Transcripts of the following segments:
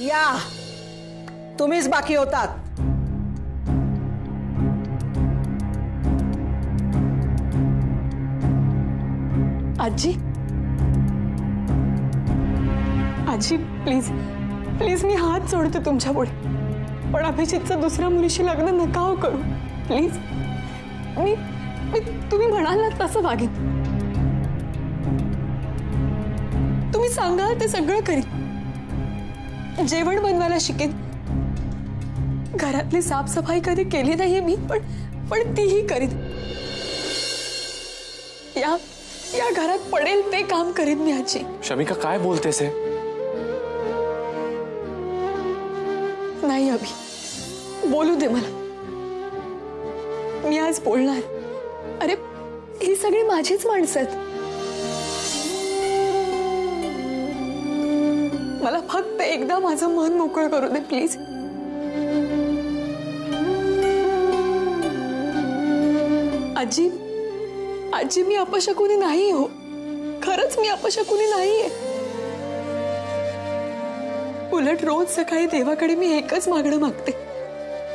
या तुम्हीच बाकी होतात. आजी आजी प्लीज प्लीज मी हात जोडते तुमच्या पुढे, पण अभिजितचं दुसऱ्या मुलीशी लग्न नका हो करू प्लीज. मी तुम्ही म्हणाल ना तसं वागेन. तुम्ही सांगाल ते सगळं करीन. जेवण बनवायला शिकेन. घरातली साफसफाई कधी केली नाहीये मी, पण तीही करीन. या घरात पडेल ते काम करीन मी आजी. शमिका काय बोलतेस हे? नाही अभि, बोलू दे मला. मी आज बोलणार. अरे ही सगळी माझीच माणसं आहेत. मला फक्त एकदा माझं मन मोकळं करू दे प्लीज. आजी आजी मी अपशकुनी नाही हो, खरंच मी अपशकुनी नाहीये. उलट रोज सकाळी देवाकडे मी एकच मागणं मागते,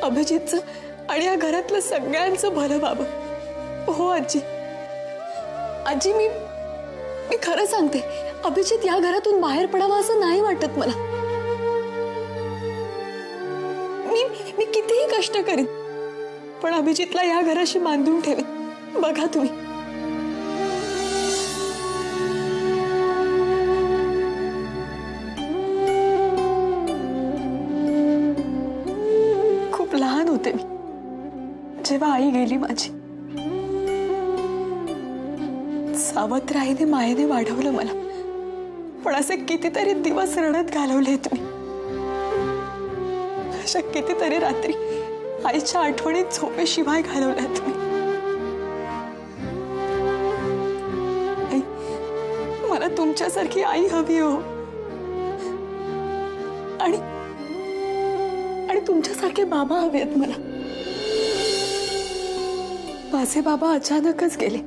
अभिजितचं आणि या घरातलं सगळ्यांचं भलं व्हावं. हो आजी. आजी मी खरं सांगते, अभिजित या घरातून बाहेर पडावा असं नाही वाटत मला. मी कितीही कष्ट करीन, पण अभिजितला या घराशी बांधून ठेवेन. बघा तुम्ही. खूप लहान होते मी जेव्हा आई गेली माझी. सावत्र आईने मायेने वाढवलं मला, पण असे कितीतरी दिवस रडत घालवलेत मी. अशा कितीतरी रात्री आईच्या आठवणीत झोपेशिवाय घालवल्यात मी. आई, मला तुमच्यासारखी आई हवी हो, आणि तुमच्यासारखे बाबा हवेत मला. माझे बाबा अचानकच गेले.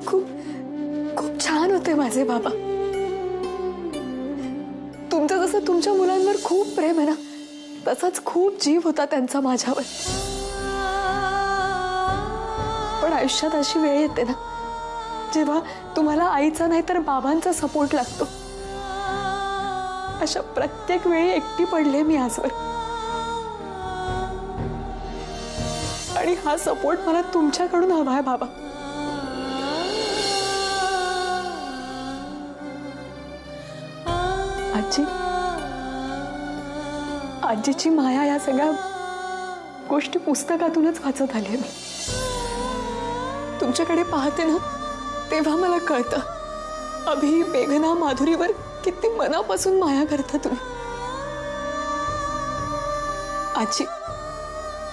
खूप छान होते माझे बाबा. तुमचं जसं तुमच्या मुलांवर खूप प्रेम आहे ना, तसाच खूप जीव होता त्यांचा माझ्यावर. पण आयुष्यात अशी वेळ येते ना जेव्हा तुम्हाला आईचा नाही तर बाबांचा सपोर्ट लागतो. अशा प्रत्येक वेळी एकटी पडले मी आजवर, आणि हा सपोर्ट मला तुमच्याकडून हवा आहे बाबा. आजी, आजीची माया या सगळ्या गोष्टी पुस्तकातूनच वाचत आले मी. तुमच्याकडे पाहते ना तेव्हा मला कळतं, अभि, मेघना, माधुरीवर किती मनापासून माया करता तुम्ही. आजी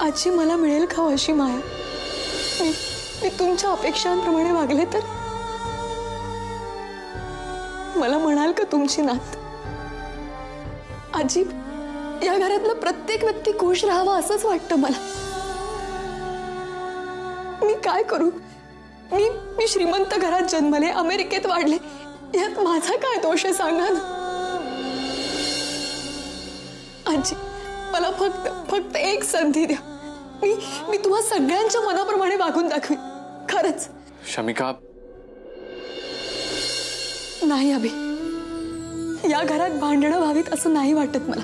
आजी मला मिळेल का अशी माया? मी तुमच्या अपेक्षांप्रमाणे वागले तर मला म्हणाल का तुमची नात? आजी, या घरातला प्रत्येक व्यक्ती खुश राहावा असंच वाटतं मला. मी काय करू? मी श्रीमंत घरात जन्मले, अमेरिकेत वाढले, यात माझा काय दोष आहे सांगा ना. आजी, मला फक्त एक संधी द्या. मी तुम्हा सगळ्यांच्या मनाप्रमाणे वागून दाखवीन, खरंच. शमिका, नाही अभि, या घरात भांडणं व्हावीत असं नाही वाटत मला,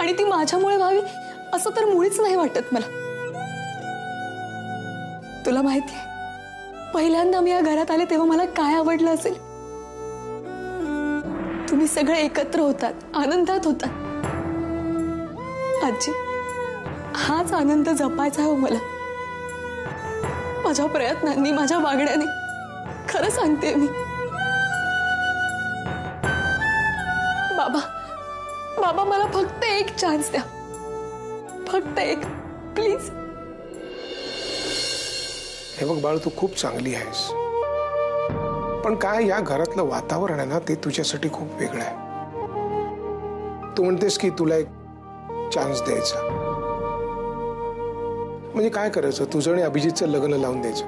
आणि ती माझ्यामुळे व्हावी असं तर मुळीच नाही वाटत मला. तुला माहिती आहे, पहिल्यांदा मी या घरात आले तेव्हा मला काय आवडलं असेल? तुम्ही सगळे एकत्र होतात, आनंदात होतात. आजी, हाच आनंद जपायचा आहे मला. माझ्या प्रयत्नांनी, माझ्या वागण्याने, खरं सांगते मी. बाबा, मला फक्त एक चान्स द्या, फक्त एक, प्लीज. हे बघ बाळ, तू खूप चांगली आहेस, पण काय या घरातलं वातावरण आहे ना, ते तुझ्यासाठी खूप वेगळं आहे. तू म्हणतेस की तुला एक चान्स द्यायचा, म्हणजे काय करायचं? तुझं आणि अभिजितचं लग्न लावून द्यायचं,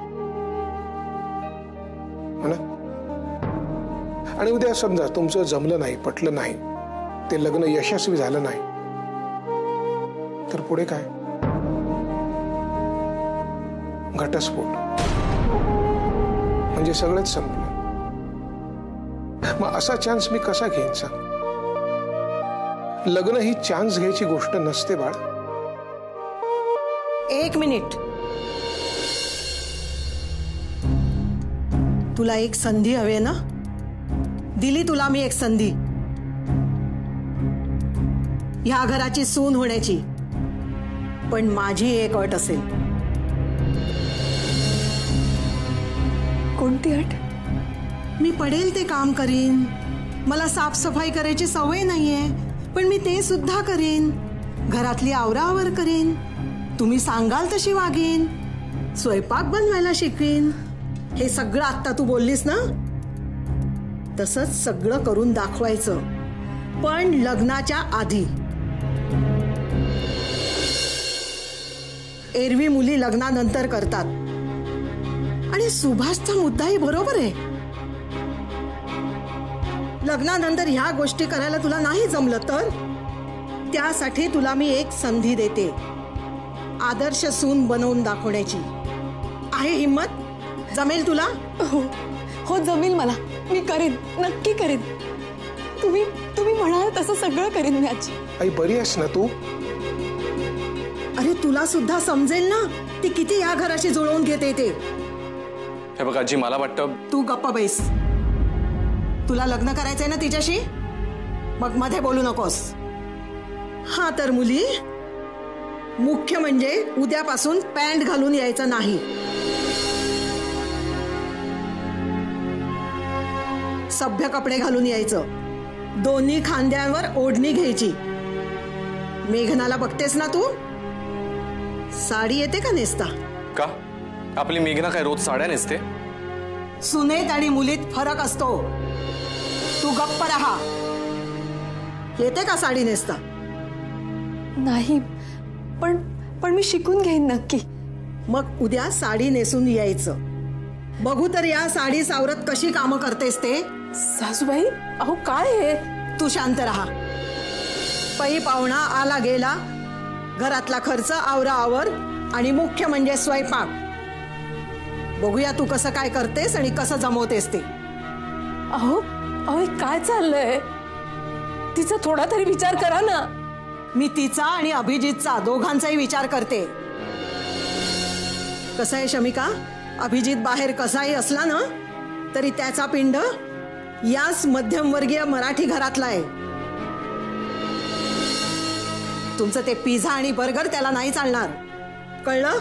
हो ना? आणि उद्या समजा तुमचं जमलं नाही, पटलं नाही, ते लग्न यशस्वी झालं नाही, तर पुढे काय? घटस्फोट म्हणजे सगळंच संपलं. मग असा चान्स मी कसा घेईन सांग? लग्न ही चान्स घ्यायची गोष्ट नसते बाळ. 1 मिनिट. तुला एक संधी हवी ना? दिली तुला मी एक संधी, ह्या घराची सून होण्याची. पण माझी एक अट असेल. कोणती अट? मी पडेल ते काम करीन. मला साफसफाई करायची सवय नाहीये, पण मी ते सुद्धा करीन. घरातली आवराआवर करीन. तुम्ही सांगाल तशी वागेन. स्वयंपाक बनवायला शिकवीन. हे सगळं आत्ता तू बोललीस ना, तसंच सगळं करून दाखवायचं, पण लग्नाच्या आधी. एरवी मुली लग्नानंतर करतात, आणि सुभाषचा मुद्दाही बरोबर आहे. लग्नानंतर ह्या गोष्टी करायला तुला नाही जमलं तर त्यासाठी तुला मी एक संधी देते, आदर्श सून बनवून दाखवण्याची. आहे हिम्मत? जमेल तुला? हो हो, जमेल मला. मी करेन, नक्की करेन. तुम्ही म्हणाल तसं सगळं करेन मी आजी. आई बरी आहेस ना तू? अरे तुला सुद्धा समजेल ना ती किती या घराशी जुळवून घेते ते. हे बघ आजी, मला वाटतं तू गप्प बैस. तुला लग्न करायचंय ना तिच्याशी, मग मध्ये बोलू नकोस. हा तर मुली, मुख्य म्हणजे उद्यापासून पॅन्ट घालून यायचं नाही. सभ्य कपडे घालून यायचं. दोन्ही खांद्यांवर ओढणी घ्यायची. मेघनाला बघतेस ना तू? साडी येते का नेसता? का आपली मेघना काय रोज साड्या नेसते? सुनेत आणि मुलीत फरक असतो. तू गप्प राहा. येते का साडी नेसता? नाही, पण मी शिकून घेईन नक्की. मग उद्या साडी नेसून यायचं. बघू तर या साडी सावरत कशी कामं करतेस ते. सासूबाई, अहो काय आहे? तू शांत राहा. पै पाहुणा आला गेला, घरातला खर्च आवराआवर, आणि मुख्य म्हणजे स्वयंपाक. बघूया तू कसं काय करतेस आणि कसं जमवतेस ते. अहो हे काय चाललंय? तिचा थोडा तरी विचार करा ना. मी तिचा आणि अभिजितचा दोघांचाही विचार करते. कसं आहे शमिका, अभिजित बाहेर कसाही असला ना तरी त्याचा पिंड याच मध्यमवर्गीय मराठी घरातला आहे. तुमचं ते पिझ्झा आणि बर्गर त्याला नाही चालणार. कळलं?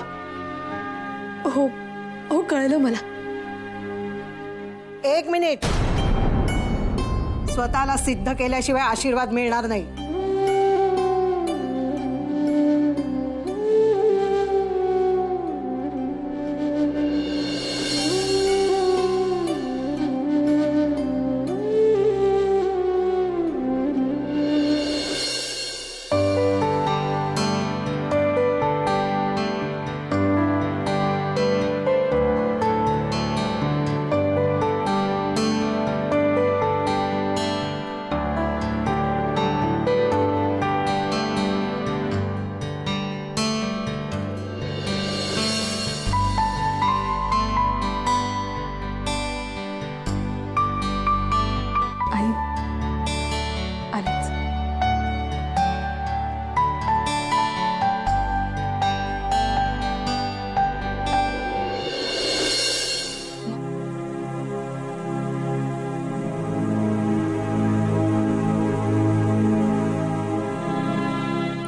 हो कळलं मला. 1 मिनिट. स्वतःला सिद्ध केल्याशिवाय आशीर्वाद मिळणार नाही.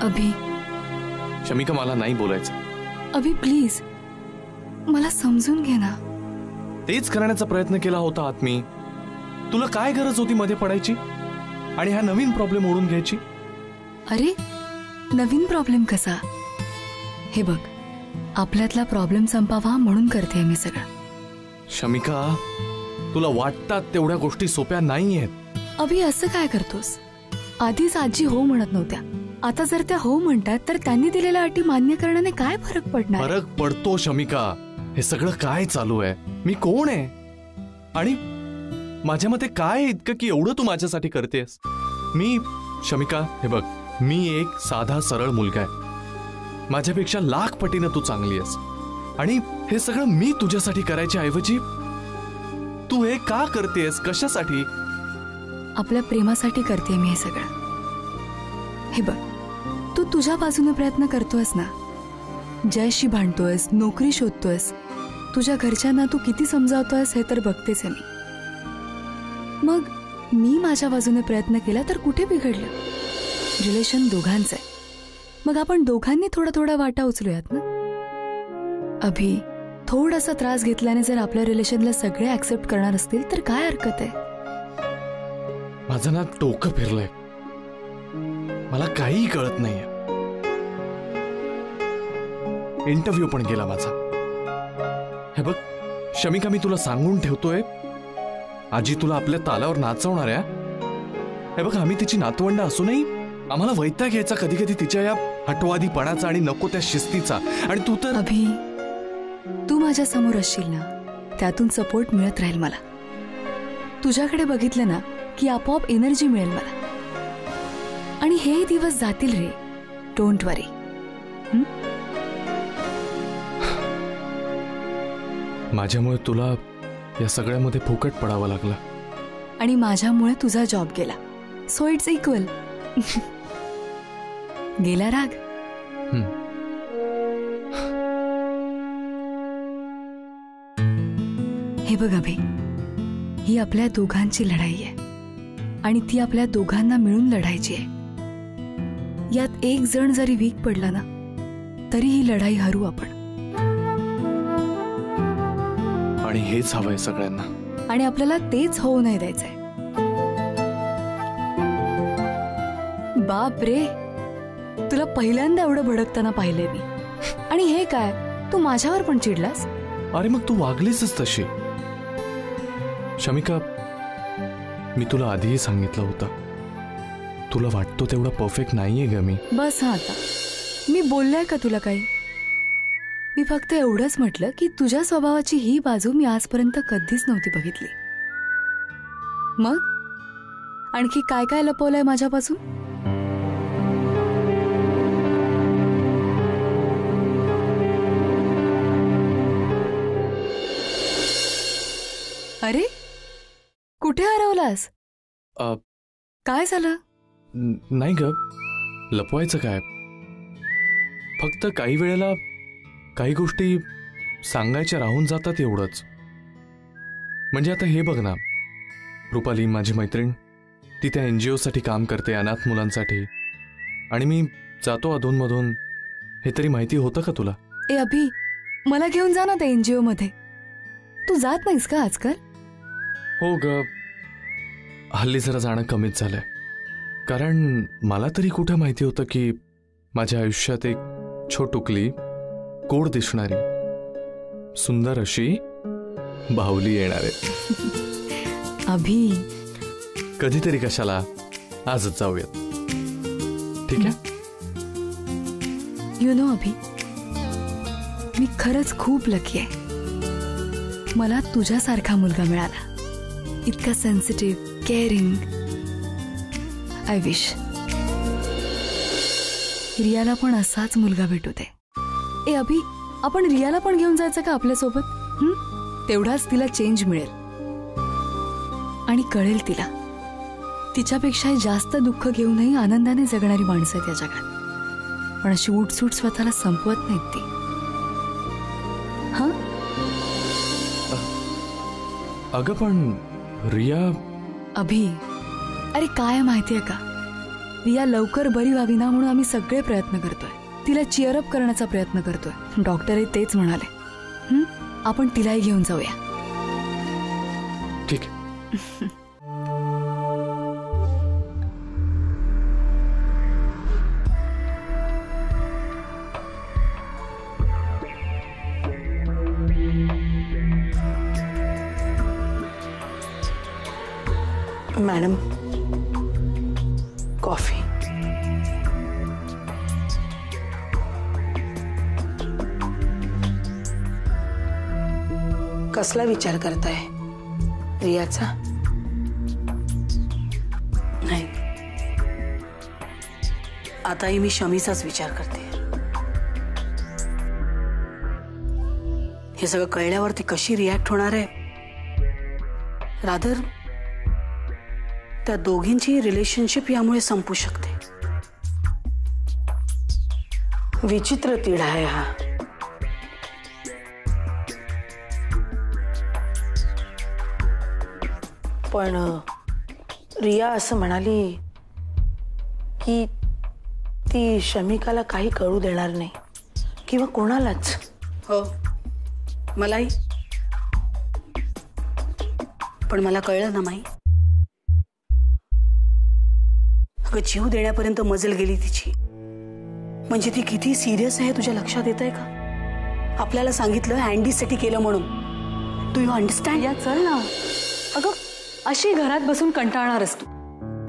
अभि, शमिका मला नाही बोलायचं. अभि प्लीज मला समजून घे ना. तेच करण्याचा प्रयत्न केला होता आत मी. तुला काय गरज होती मध्ये पडायची आणि हा नवीन प्रॉब्लेम ओढून घ्यायची? अरे नवीन प्रॉब्लेम कसा? हे बघ, आपल्यातला प्रॉब्लेम संपावा म्हणून करते मी सगळं. शमिका, तुला वाटतात तेवढ्या गोष्टी सोप्या नाहीयेत. अभि असं काय करतोस? आधीच आजी हो म्हणत नव्हत्या, आता जर त्या हो म्हणतात तर त्यांनी दिलेल्या अटी मान्य करण्याने काय फरक पडणार? फरक पडतो शमिका. हे सगळं काय चालू आहे? मी कोण आहे? आणि माझ्या मते काय इतकं की एवढं तू माझ्यासाठी करतेस? मी शमिका, हे बघ, मी एक साधा सरळ मुलगा आहे. माझ्यापेक्षा लाख पटीनं तू चांगली आहेस. आणि हे सगळं मी तुझ्यासाठी करायच्या ऐवजी तू हे का करतेस? कशासाठी? आपल्या प्रेमासाठी करते मी हे सगळं. हे बघ, तू तुझ्या बाजूने प्रयत्न करतोयस ना, जयशी भांडतोयस, नोकरी शोधतोयस, तुझ्या घरच्यांना तू किती समजावतोयस हे तर बघतेच आहे मी. मग मी माझ्या बाजूने प्रयत्न केला तर कुठे बिघडलं? रिलेशन दोघांचं आहे. मग आपण दोघांनी थोडा थोडा वाटा उचलूयात ना. अभि, थोडासा त्रास घेतल्याने जर आपल्या रिलेशनला सगळे ऍक्सेप्ट करणार असतील तर काय हरकत आहे? माझं ना डोकं फिरलंय. मला काही कळत नाहीये. इंटरव्ह्यू पण गेला माझा. हे बघ शमिका, मी तुला सांगून ठेवतोय, आजी तुला आपल्या तालावर नाचवणार आहे. हे बघ, आम्ही तिची नातवंड असूनही आम्हाला वैताग घ्यायचा कधी कधी तिच्या या हटवादीपणाचा आणि नको त्या शिस्तीचा. आणि तू तर अभि, तू माझ्या समोर असशील ना, त्यातून सपोर्ट मिळत राहील मला. तुझ्याकडे बघितलं ना की आपोआप एनर्जी मिळेल मला. आणि हे दिवस जातील रे, डोंट वरी. माझ्यामुळे तुला या सगळ्यामध्ये फुकट पडावं लागलं. आणि माझ्यामुळे तुझा जॉब गेला, सो इट्स इक्वल. गेला राग. हे बघ अभि, ही आपल्या दोघांची लढाई आहे आणि ती आपल्या दोघांना मिळून लढायची आहे. यात एक जण जरी वीक पडला ना तरी ही लढाई हरू आपण. आणि हेच हवंय सगळ्यांना. आणि आपल्याला तेच होऊ नाही द्यायचंय. बाप रे, तुला पहिल्यांदा एवढं भडकताना पाहिलंय मी. आणि हे काय, तू माझ्यावर पण चिडलास? अरे मग तू वागलीसच तशी. शमिका, मी तुला आधीही सांगितलं होतं, तुला वाटतो तेवढा परफेक्ट नाहीये ग मी. बस हा, आता मी बोललोय का तुला काही? मी फक्त एवढंच म्हटलं की तुझ्या स्वभावाची ही बाजू मी आजपर्यंत कधीच नव्हती बघितली. मग आणखी काय काय लपवलंय माझ्यापासून? अरे, कुठे हरवलास? काय झालं? नाही ग, लपवायचं काय, फक्त काही वेळेला काही गोष्टी सांगायच्या राहून जातात एवढंच. म्हणजे आता हे बघ ना, रुपाली माझी मैत्रीण, ती त्या NGO साठी काम करते, अनाथ मुलांसाठी. आणि मी जातो अधूनमधून. हे तरी माहिती होतं का तुला? ए अभि, मला घेऊन जा ना त्या NGO मध्ये. तू जात नाहीस का आजकाल? हो ग, हल्ली जरा जाणं कमीच झालंय. कारण मला तरी कुठं माहिती होतं की माझ्या आयुष्यात एक छोटुकली, गोड दिसणारी, सुंदर अशी बाहुली येणार आहे. अभि, कधीतरी कशाला, आजच जाऊयात, ठीक आहे? यु नो अभि, मी खरंच खूप लकी आहे. मला तुझ्यासारखा मुलगा मिळाला, इतका सेन्सिटिव्ह, केअरिंग. आय विश रियाला पण असाच मुलगा भेटू दे. ए अभि, आपण रियाला पण घेऊन जायचं का आपल्यासोबत? तेवढाच तिला चेंज मिळेल आणि कळेल तिला, तिच्यापेक्षा जास्त दुःख घेऊनही आनंदाने जगणारी माणसं आहेत या जगात. पण अशी उठसूट स्वतःला संपवत नाहीत ती. हा अगं पण रिया. अभि, अरे काय माहितीये का, रिया लवकर बरी व्हावी ना म्हणून आम्ही सगळे प्रयत्न करतोय. तिला चिअरअप करण्याचा प्रयत्न करतोय. डॉक्टरही तेच म्हणाले. आपण तिलाही घेऊन जाऊया. ठीक आहे. Madam, coffee. कसला विचार करताय रियाचा? आताही मी शमीचाच विचार करते. हे सगळं कळल्यावर ती कशी रिॲक्ट होणार आहे. रादर त्या दोघींची रिलेशनशिप यामुळे संपू शकते. विचित्र तिढा आहे हा. पण रिया असं म्हणाली की ती शमिकाला काही कळू देणार नाही किंवा कोणालाच. हो, मलाही. पण मला कळलं ना माई, अगं जीव देण्यापर्यंत मजल गेली तिची. म्हणजे ती किती सिरियस आहे तुझ्या लक्षात येत आहे का? आपल्याला सांगितलं अँडीसाठी केलं म्हणून. Do you understand? या चल ना. अगं अशी घरात बसून कंटाळणारच तू.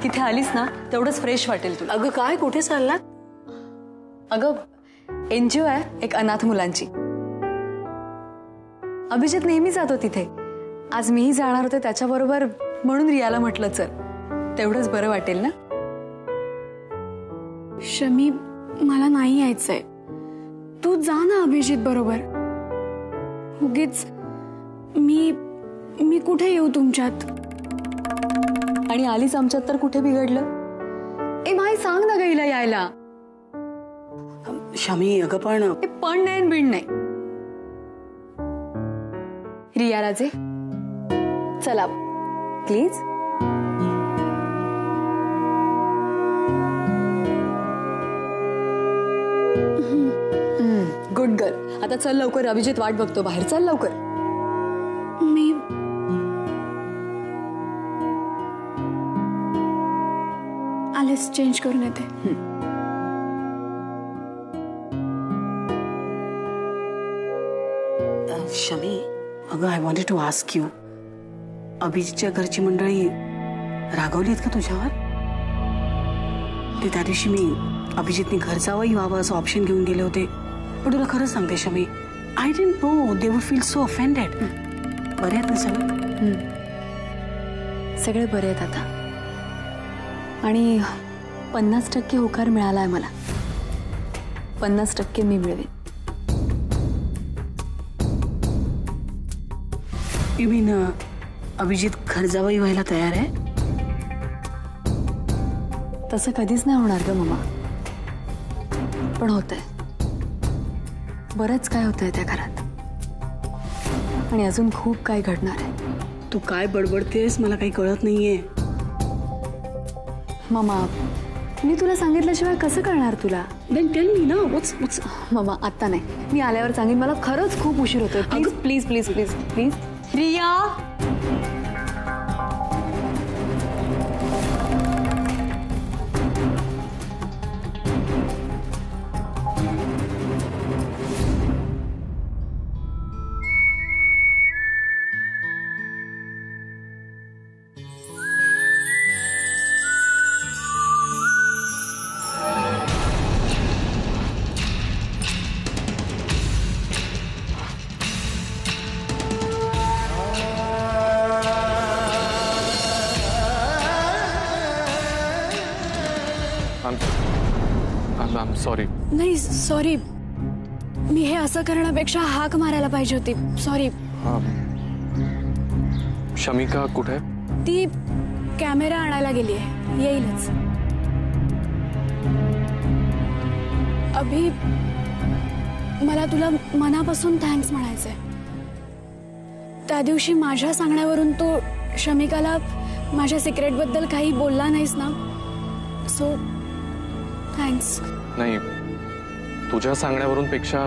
तिथे आलीस ना तेवढंच फ्रेश वाटेल तुला. अगं काय, कुठे चाललात? अगं एनजीओ आहे एक अनाथ मुलांची. अभिजित नेहमी जातो तिथे. आज मीही जाणार होते त्याच्याबरोबर, म्हणून रियाला म्हटलं चल, तेवढंच बरं वाटेल ना. शमी, मला नाही यायचंय. तू जा ना अभिजित बरोबर. उगीच मी कुठे येऊ तुमच्यात. आणि आलीच आमच्यात तर कुठे बिघडलं. ए माई, सांग ना गईला यायला. शमी अगं पण नाही बिण नाही. रिया राजे चला प्लीज. Good girl. आता चल लवकर, अभिजित वाट बघतो बाहेर. चल लवकर. मी आलेच चेंज करून येते. शमी अगं, I wanted to ask you, अभिजितच्या घरची मंडळी रागवलीत का तुझ्यावर? ते त्या दिवशी मी अभिजितने घर जावंही व्हावं असं ऑप्शन घेऊन गेले होते. पण तुला खरंच सांगते Shami, I didn't know they would feel so offended. बरे आहेत ना सगळे? सगळे बरे आहेत आता. आणि 50% होकार मिळालाय मला. 50% मी मिळवेन. यू मीन अभिजित घर जावंही व्हायला तयार आहे? तसं कधीच नाही होणार ग मम्मा, पण होतंय. बरंच काय होतंय त्या घरात, आणि अजून खूप काय घडणार आहे. तू काय बडबडतेस मला काही कळत नाहीये. मम्मा, मी तुला सांगितल्याशिवाय कसं कळणार तुला? Then tell me ना, what's मम्मा आता नाही, मी आल्यावर सांगेन. मला खरंच खूप उशीर होतोय. Please please please please please. Riya, I'm sorry. नाही सॉरी, मी हे असं करण्यापेक्षा हाक मारायला पाहिजे होती. सॉरी. शमिका कुठे? ती कॅमेरा आणायला गेली आहे, येईलच. अभि, मला तुला मनापासून थँक्स म्हणायचंय. त्या दिवशी माझ्या सांगण्यावरून तू शमिकाला माझ्या सिक्रेट बद्दल काही बोलला नाहीस ना, सो थँक्स. नाही, तुझ्या सांगण्यावरून पेक्षा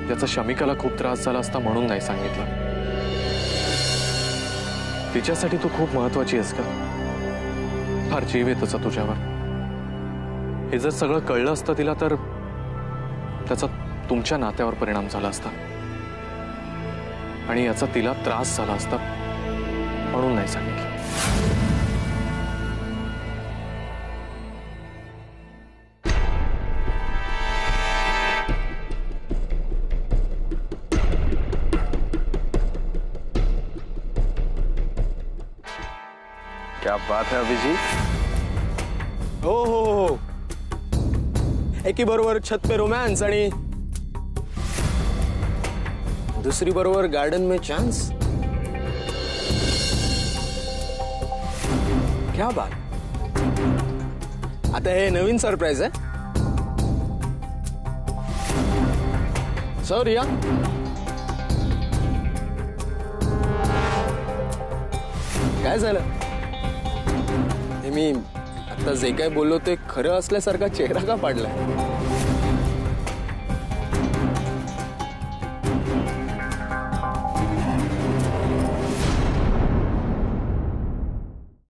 त्याचा शमिकाला खूप त्रास झाला असता म्हणून नाही सांगितलं. तिच्यासाठी तू खूप महत्वाची आहेस का? फार जीव आहे त्याचा तुझ्यावर. हे जर सगळं कळलं असतं तिला तर त्याचा तुमच्या नात्यावर परिणाम झाला असता, आणि याचा तिला त्रास झाला असता म्हणून नाही सांगितलं. क्या बात है अभिजीत. हो हो हो, एकी बरोबर छत पे रोमॅन्स आणि दुसरी बरोबर गार्डन में चान्स. क्या बात. आता हे नवीन सरप्राईज आहे. सो रिया, काय झालं? हे मी आता जे काय बोललो ते खरं असल्यासारखा चेहरा का पाडलाय?